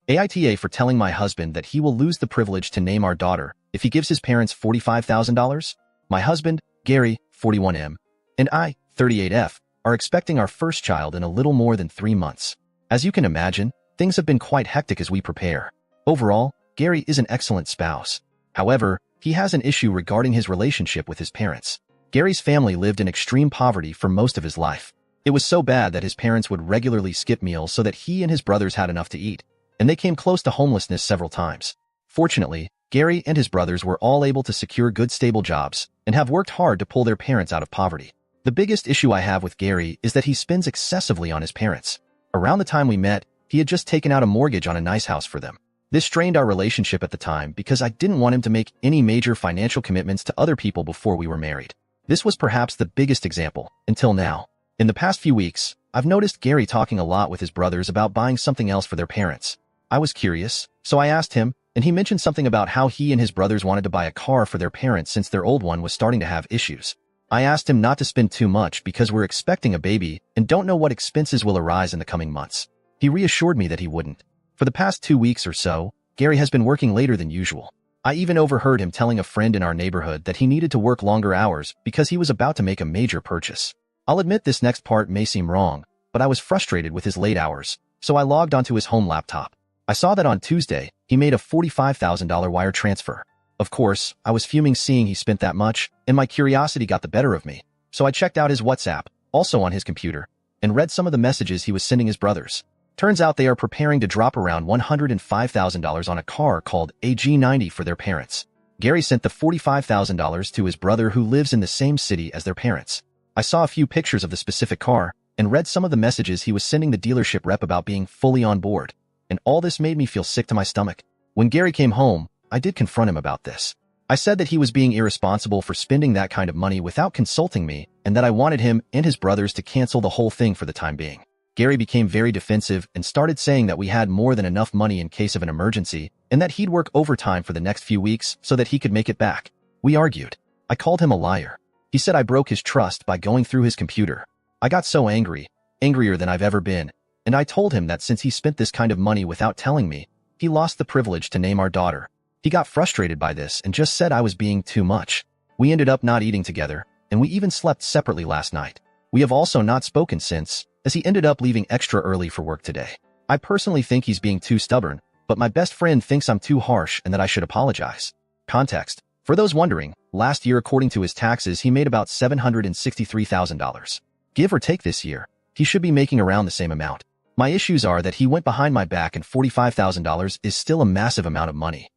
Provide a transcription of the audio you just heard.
AITA for telling my husband that he will lose the privilege to name our daughter if he gives his parents $45,000. My husband, Gary, 41M, and I, 38F, are expecting our first child in a little more than 3 months. As you can imagine, things have been quite hectic as we prepare. Overall, Gary is an excellent spouse. However, he has an issue regarding his relationship with his parents. Gary's family lived in extreme poverty for most of his life. It was so bad that his parents would regularly skip meals so that he and his brothers had enough to eat, and they came close to homelessness several times. Fortunately, Gary and his brothers were all able to secure good stable jobs and have worked hard to pull their parents out of poverty. The biggest issue I have with Gary is that he spends excessively on his parents. Around the time we met, he had just taken out a mortgage on a nice house for them. This strained our relationship at the time because I didn't want him to make any major financial commitments to other people before we were married. This was perhaps the biggest example, until now. In the past few weeks, I've noticed Gary talking a lot with his brothers about buying something else for their parents. I was curious, so I asked him, and he mentioned something about how he and his brothers wanted to buy a car for their parents since their old one was starting to have issues. I asked him not to spend too much because we're expecting a baby and don't know what expenses will arise in the coming months. He reassured me that he wouldn't. For the past 2 weeks or so, Gary has been working later than usual. I even overheard him telling a friend in our neighborhood that he needed to work longer hours because he was about to make a major purchase. I'll admit this next part may seem wrong, but I was frustrated with his late hours, so I logged onto his home laptop. I saw that on Tuesday, he made a $45,000 wire transfer. Of course, I was fuming seeing he spent that much, and my curiosity got the better of me. So I checked out his WhatsApp, also on his computer, and read some of the messages he was sending his brothers. Turns out they are preparing to drop around $105,000 on a car called a G90 for their parents. Gary sent the $45,000 to his brother who lives in the same city as their parents. I saw a few pictures of the specific car and read some of the messages he was sending the dealership rep about being fully on board. And all this made me feel sick to my stomach. When Gary came home, I did confront him about this. I said that he was being irresponsible for spending that kind of money without consulting me and that I wanted him and his brothers to cancel the whole thing for the time being. Gary became very defensive and started saying that we had more than enough money in case of an emergency and that he'd work overtime for the next few weeks so that he could make it back. We argued. I called him a liar. He said I broke his trust by going through his computer. I got so angry, angrier than I've ever been, and I told him that since he spent this kind of money without telling me, he lost the privilege to name our daughter. He got frustrated by this and just said I was being too much. We ended up not eating together, and we even slept separately last night. We have also not spoken since, as he ended up leaving extra early for work today. I personally think he's being too stubborn, but my best friend thinks I'm too harsh and that I should apologize. Context. For those wondering, last year according to his taxes he made about $763,000. Give or take this year, he should be making around the same amount. My issues are that he went behind my back and $45,000 is still a massive amount of money.